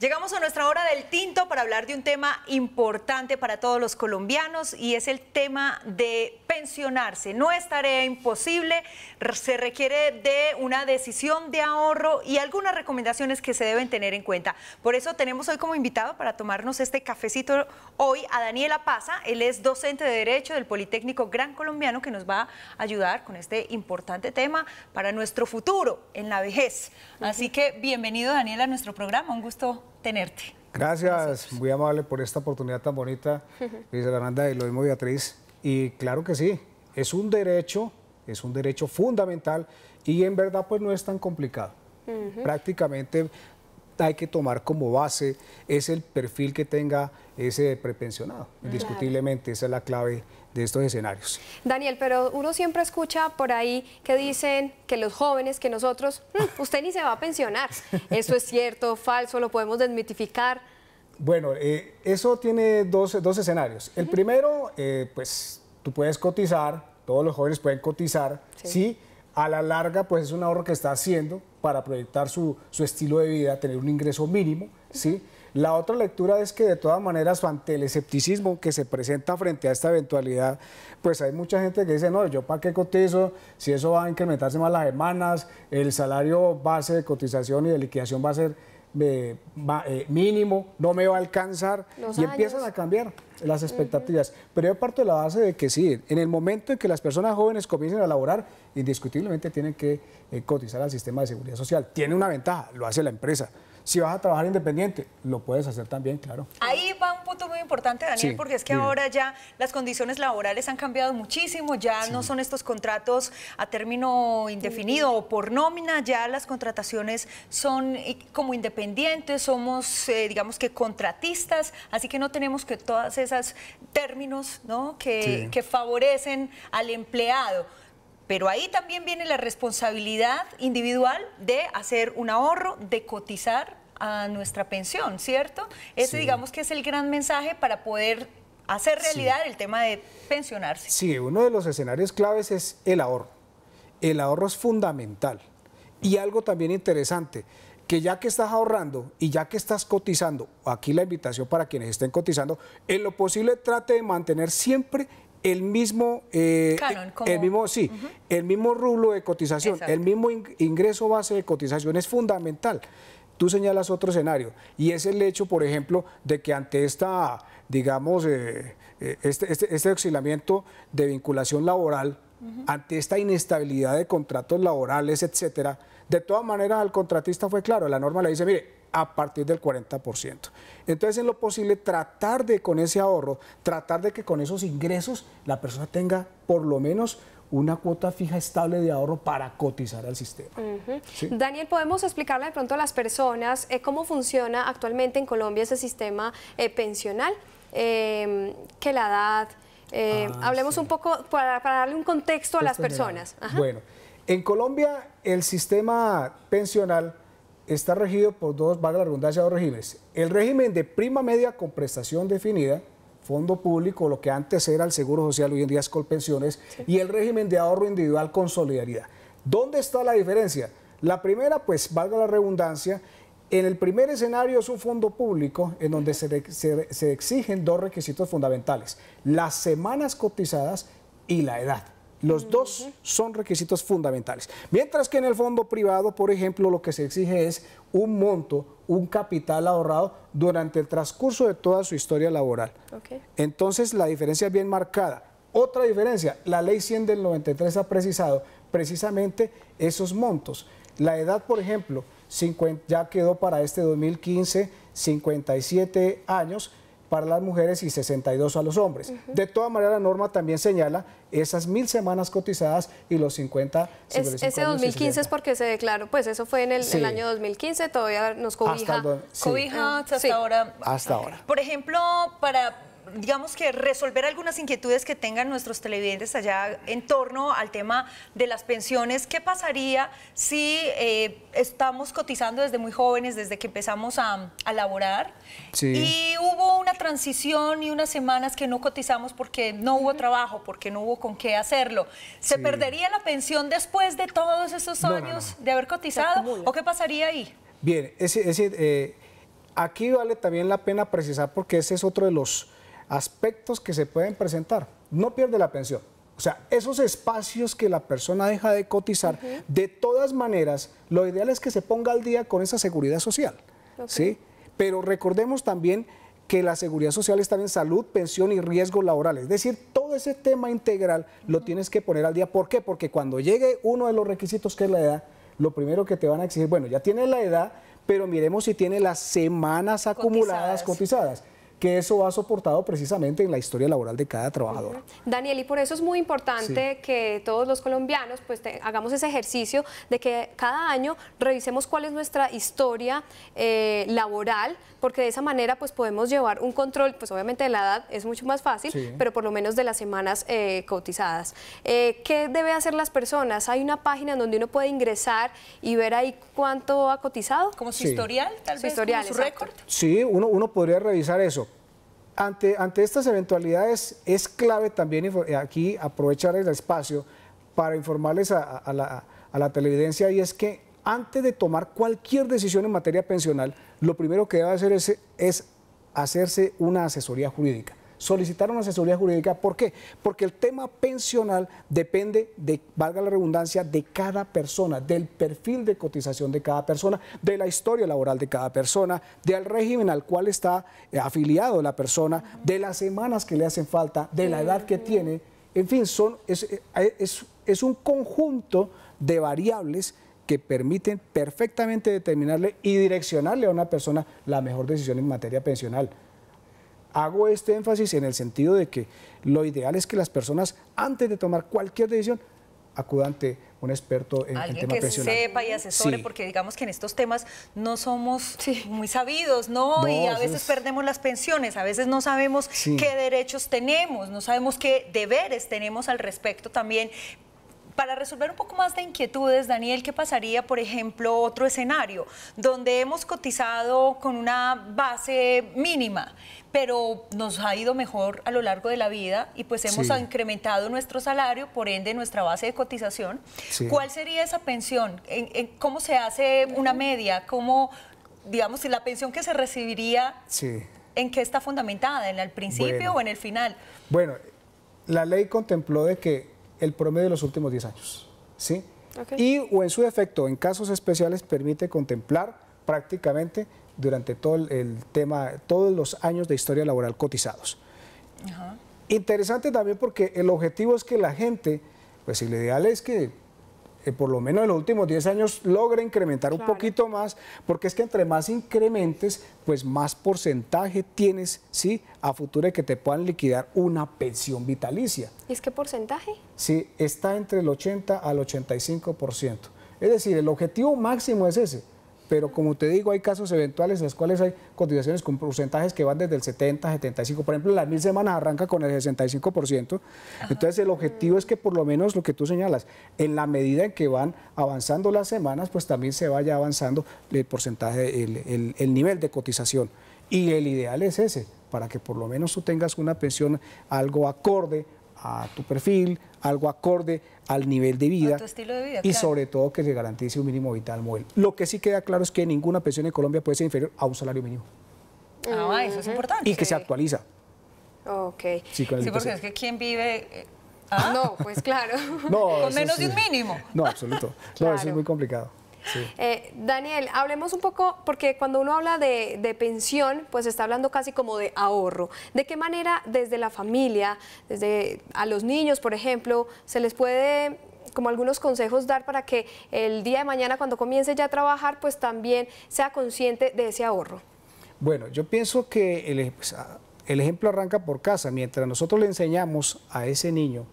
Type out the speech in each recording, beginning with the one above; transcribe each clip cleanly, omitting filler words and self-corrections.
Llegamos a nuestra hora del tinto para hablar de un tema importante para todos los colombianos y es el tema de pensionarse. No es tarea imposible, se requiere de una decisión de ahorro y algunas recomendaciones que se deben tener en cuenta. Por eso tenemos hoy como invitado para tomarnos este cafecito hoy a Daniela Paza. Él es docente de Derecho del Politécnico Gran Colombiano que nos va a ayudar con este importante tema para nuestro futuro en la vejez. Así que bienvenido, Daniela, a nuestro programa. Un gusto tenerte. Gracias, muy amable por esta oportunidad tan bonita, Luisa Fernanda, y lo mismo Beatriz. Y claro que sí, es un derecho fundamental y en verdad pues no es tan complicado. Prácticamente hay que tomar como base es el perfil que tenga ese prepensionado. Indiscutiblemente esa es la clave de estos escenarios. Daniel, pero uno siempre escucha por ahí que dicen que los jóvenes, que nosotros, usted ni se va a pensionar. ¿Eso es cierto, falso? ¿Lo podemos desmitificar? Bueno, eso tiene dos escenarios. El primero, pues tú puedes cotizar, todos los jóvenes pueden cotizar, sí. A la larga, pues es un ahorro que está haciendo para proyectar su estilo de vida, tener un ingreso mínimo, ¿sí? La otra lectura es que de todas maneras, ante el escepticismo que se presenta frente a esta eventualidad, pues hay mucha gente que dice, no, yo para qué cotizo, si eso va a incrementarse más las semanas, el salario base de cotización y de liquidación va a ser mínimo, no me va a alcanzar, y empiezan a cambiar las expectativas. Pero yo parto de la base de que sí, en el momento en que las personas jóvenes comiencen a laborar, indiscutiblemente tienen que cotizar al sistema de seguridad social. Tiene una ventaja, lo hace la empresa. Si vas a trabajar independiente, lo puedes hacer también, claro. Ahí va un punto muy importante, Daniel, porque es que ahora ya las condiciones laborales han cambiado muchísimo, ya no son estos contratos a término indefinido o por nómina, ya las contrataciones son como independientes, somos, digamos que contratistas, así que no tenemos que todos esos términos, ¿no? que favorecen al empleado. Pero ahí también viene la responsabilidad individual de hacer un ahorro, de cotizar a nuestra pensión, ¿cierto? Ese digamos que es el gran mensaje para poder hacer realidad el tema de pensionarse. Sí, uno de los escenarios claves es el ahorro. El ahorro es fundamental. Y algo también interesante, que ya que estás ahorrando y ya que estás cotizando, aquí la invitación para quienes estén cotizando, en lo posible trate de mantener siempre el mismo, el mismo rublo de cotización. Exacto. El mismo ingreso base de cotización es fundamental. Tú señalas otro escenario y es el hecho, por ejemplo, de que ante esta, digamos, este oscilamiento de vinculación laboral, ante esta inestabilidad de contratos laborales, etcétera, de todas maneras al contratista fue claro, la norma le dice, mire, a partir del 40%. Entonces, en lo posible, tratar de con ese ahorro, tratar de que con esos ingresos la persona tenga por lo menos una cuota fija estable de ahorro para cotizar al sistema. ¿Sí? Daniel, ¿podemos explicarle de pronto a las personas cómo funciona actualmente en Colombia ese sistema pensional? Que la edad, hablemos un poco para darle un contexto a las personas. Bueno, en Colombia el sistema pensional está regido por dos, valga la redundancia, dos regímenes. El régimen de prima media con prestación definida, fondo público, lo que antes era el Seguro Social, hoy en día es Colpensiones, y el régimen de ahorro individual con solidaridad. ¿Dónde está la diferencia? La primera, pues, valga la redundancia, en el primer escenario es un fondo público en donde se exigen dos requisitos fundamentales, las semanas cotizadas y la edad. Los dos son requisitos fundamentales. Mientras que en el fondo privado, por ejemplo, lo que se exige es un monto, un capital ahorrado durante el transcurso de toda su historia laboral. Entonces, la diferencia es bien marcada. Otra diferencia, la Ley 100 del 93 ha precisado precisamente esos montos. La edad, por ejemplo, ya quedó para este 2015 57 años, para las mujeres y 62 a los hombres. De todas maneras, la norma también señala esas 1000 semanas cotizadas y los 50. Ese 2015 es porque se declaró, pues eso fue en el año 2015, todavía nos cobija. Cobija hasta ahora. Hasta ahora. Por ejemplo, para digamos que resolver algunas inquietudes que tengan nuestros televidentes allá en torno al tema de las pensiones. ¿Qué pasaría si estamos cotizando desde muy jóvenes, desde que empezamos a laborar, y hubo una transición y unas semanas que no cotizamos porque no hubo trabajo, porque no hubo con qué hacerlo? ¿Se perdería la pensión después de todos esos años de haber cotizado? ¿O qué pasaría ahí? Bien, Aquí vale también la pena precisar porque ese es otro de los aspectos que se pueden presentar. No pierde la pensión. O sea, esos espacios que la persona deja de cotizar, de todas maneras, lo ideal es que se ponga al día con esa seguridad social, ¿sí? Pero recordemos también que la seguridad social está en salud, pensión y riesgos laborales. Es decir, todo ese tema integral lo tienes que poner al día. ¿Por qué? Porque cuando llegue uno de los requisitos que es la edad, lo primero que te van a exigir, bueno, ya tienes la edad, pero miremos si tiene las semanas acumuladas cotizadas, que eso va soportado precisamente en la historia laboral de cada trabajador. Daniel, y por eso es muy importante que todos los colombianos pues hagamos ese ejercicio de que cada año revisemos cuál es nuestra historia laboral, porque de esa manera pues podemos llevar un control, pues obviamente de la edad es mucho más fácil, pero por lo menos de las semanas cotizadas. ¿Qué debe hacer las personas? Hay una página donde uno puede ingresar y ver ahí cuánto ha cotizado. ¿Como su historial, tal vez, como su récord? Sí, uno podría revisar eso. Ante estas eventualidades es clave también aquí aprovechar el espacio para informarles a la televidencia, y es que antes de tomar cualquier decisión en materia pensional, lo primero que debe hacer es hacerse una asesoría jurídica. Solicitar una asesoría jurídica, ¿por qué? Porque el tema pensional depende de, valga la redundancia, de cada persona, del perfil de cotización de cada persona, de la historia laboral de cada persona, del régimen al cual está afiliado la persona, de las semanas que le hacen falta, de la edad que tiene, en fin, es un conjunto de variables que permiten perfectamente determinarle y direccionarle a una persona la mejor decisión en materia pensional. Hago este énfasis en el sentido de que lo ideal es que las personas, antes de tomar cualquier decisión, acudan ante un experto en tema pensional. Alguien que sepa y asesore, porque digamos que en estos temas no somos muy sabidos, ¿no? Y a veces perdemos las pensiones, a veces no sabemos qué derechos tenemos, no sabemos qué deberes tenemos al respecto también. Para resolver un poco más de inquietudes, Daniel, ¿qué pasaría, por ejemplo, otro escenario donde hemos cotizado con una base mínima, pero nos ha ido mejor a lo largo de la vida y pues hemos incrementado nuestro salario, por ende nuestra base de cotización? ¿Cuál sería esa pensión? ¿Cómo se hace una media? ¿Cómo, digamos, si la pensión que se recibiría, en qué está fundamentada? ¿En el principio o en el final? Bueno, la ley contempló de que el promedio de los últimos 10 años, ¿sí? Y o en su defecto, en casos especiales, permite contemplar prácticamente durante todo el tema, todos los años de historia laboral cotizados. Interesante también porque el objetivo es que la gente, pues el ideal es que por lo menos en los últimos 10 años logre incrementar un poquito más, porque es que entre más incrementes, pues más porcentaje tienes, ¿sí?, a futuro de que te puedan liquidar una pensión vitalicia. ¿Y es qué porcentaje? Sí, está entre el 80 al 85%. Es decir, el objetivo máximo es ese. Pero como te digo, hay casos eventuales en los cuales hay cotizaciones con porcentajes que van desde el 70, 75%. Por ejemplo, las 1000 semanas arranca con el 65%. Entonces, el objetivo es que por lo menos lo que tú señalas, en la medida en que van avanzando las semanas, pues también se vaya avanzando el porcentaje, el nivel de cotización. Y el ideal es ese, para que por lo menos tú tengas una pensión algo acorde a tu perfil, algo acorde al nivel de vida, tu estilo de vida, y sobre todo que se garantice un mínimo vital móvil. Lo que sí queda claro es que ninguna pensión en Colombia puede ser inferior a un salario mínimo. Eso es importante. Y que se actualiza. Sí, porque es que ¿quién vive? No, pues claro. Con menos de un mínimo. No, absoluto. No, eso es muy complicado. Daniel, hablemos un poco, porque cuando uno habla de pensión, pues está hablando casi como de ahorro. ¿De qué manera desde la familia, desde a los niños, por ejemplo, se les puede como algunos consejos dar para que el día de mañana, cuando comience ya a trabajar, pues también sea consciente de ese ahorro? Bueno, yo pienso que el ejemplo arranca por casa. Mientras nosotros le enseñamos a ese niño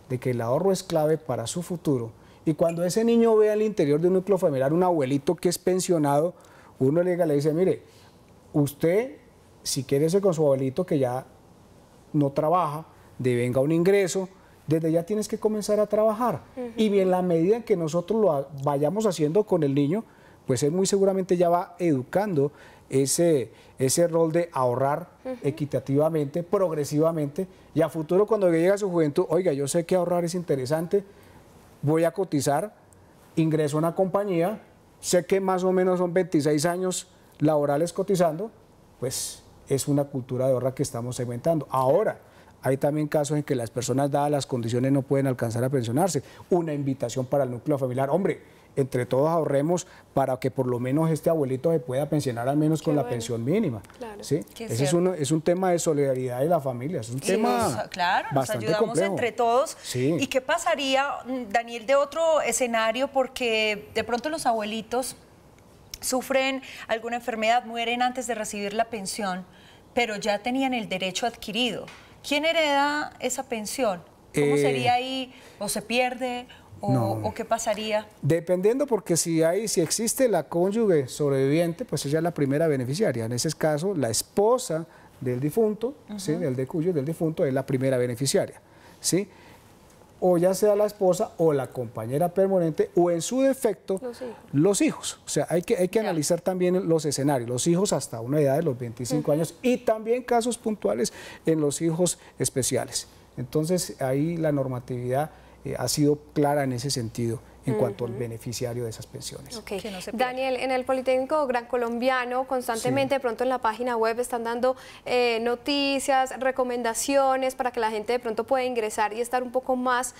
de que el ahorro es clave para su futuro, y cuando ese niño ve al interior de un núcleo familiar un abuelito que es pensionado, uno le dice, mire, usted, si quiere irse con su abuelito que ya no trabaja, devenga un ingreso, desde ya tienes que comenzar a trabajar. Y en la medida en que nosotros lo vayamos haciendo con el niño, pues él muy seguramente ya va educando ese rol de ahorrar equitativamente, progresivamente, y a futuro cuando llegue a su juventud, oiga, yo sé que ahorrar es interesante, voy a cotizar, ingreso a una compañía, sé que más o menos son 26 años laborales cotizando, pues es una cultura de ahorro que estamos segmentando. Ahora, hay también casos en que las personas, dadas las condiciones, no pueden alcanzar a pensionarse. Una invitación para el núcleo familiar. Hombre, entre todos ahorremos para que por lo menos este abuelito se pueda pensionar al menos con la pensión mínima. Claro. ¿Sí? Ese es un tema de solidaridad de la familia, es un tema claro, nos bastante ayudamos complejo. entre todos. Sí. ¿Y qué pasaría, Daniel, de otro escenario? Porque de pronto los abuelitos sufren alguna enfermedad, mueren antes de recibir la pensión, pero ya tenían el derecho adquirido. ¿Quién hereda esa pensión? ¿Cómo sería ahí? ¿O se pierde? ¿O qué pasaría? Dependiendo, porque si existe la cónyuge sobreviviente, pues ella es la primera beneficiaria. En ese caso, la esposa del difunto, ¿sí? Del difunto, es la primera beneficiaria, ¿sí? O ya sea la esposa o la compañera permanente, o en su defecto, los hijos. O sea, hay que analizar también los escenarios, los hijos hasta una edad de los 25 años, y también casos puntuales en los hijos especiales. Entonces, ahí la normatividad ha sido clara en ese sentido en cuanto al beneficiario de esas pensiones. Okay. Daniel, en el Politécnico Gran Colombiano, constantemente de pronto en la página web están dando noticias, recomendaciones para que la gente de pronto pueda ingresar y estar un poco más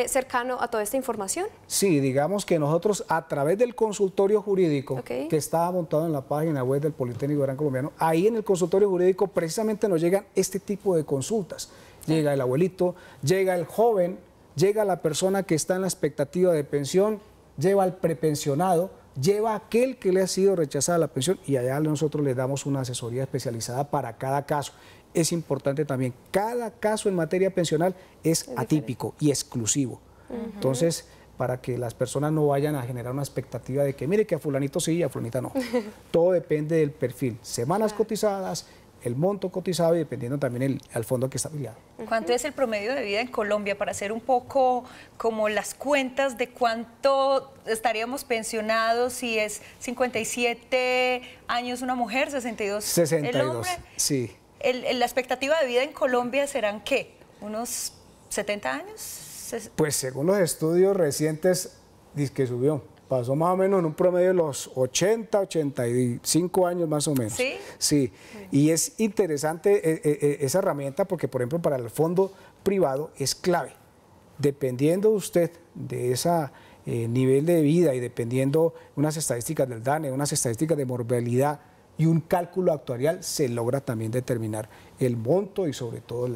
cercano a toda esta información. Sí, digamos que nosotros a través del consultorio jurídico que está montado en la página web del Politécnico Gran Colombiano, ahí en el consultorio jurídico precisamente nos llegan este tipo de consultas. Llega el abuelito, llega el joven, llega la persona que está en la expectativa de pensión, lleva al prepensionado, lleva a aquel que le ha sido rechazada la pensión, y allá nosotros le damos una asesoría especializada para cada caso. Es importante también, cada caso en materia pensional es atípico y exclusivo. Entonces, para que las personas no vayan a generar una expectativa de que mire que a fulanito sí y a fulanita no. Todo depende del perfil, semanas cotizadas, el monto cotizado y dependiendo también al fondo que está afiliado. ¿Cuánto es el promedio de vida en Colombia? Para hacer un poco como las cuentas de cuánto estaríamos pensionados, si es 57 años una mujer, 62, 62, el hombre. Sí. La expectativa de vida en Colombia serán ¿qué? ¿Unos 70 años? Pues según los estudios recientes, dice que subió. Pasó más o menos en un promedio de los 80, 85 años más o menos. ¿Sí? Sí, y es interesante esa herramienta porque, por ejemplo, para el fondo privado es clave. Dependiendo usted de ese nivel de vida y dependiendo unas estadísticas del DANE, unas estadísticas de mortalidad y un cálculo actuarial, se logra también determinar el monto y sobre todo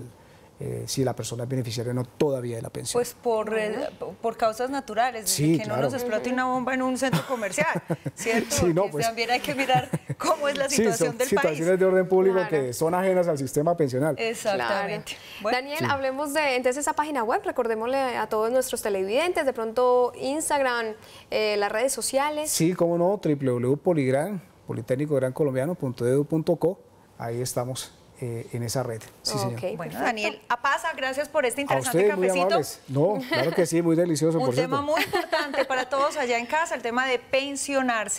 si la persona es beneficiaria o no todavía de la pensión. Pues por causas naturales, desde sí, que claro. no nos explote una bomba en un centro comercial, ¿cierto? Sí, no, pues, también hay que mirar cómo es la situación del país. Situaciones de orden público que son ajenas al sistema pensional. Exactamente. Claro. Bueno, Daniel, hablemos de entonces esa página web, recordémosle a todos nuestros televidentes, de pronto Instagram, las redes sociales. Sí, cómo no, www.politécnicograncolombano.edu.co, ahí estamos. En esa red. Sí, señor. Bueno, Daniel Apaza, gracias por este interesante cafecito. Muy amables. No, claro que sí, muy delicioso. Un tema muy importante para todos allá en casa, el tema de pensionarse.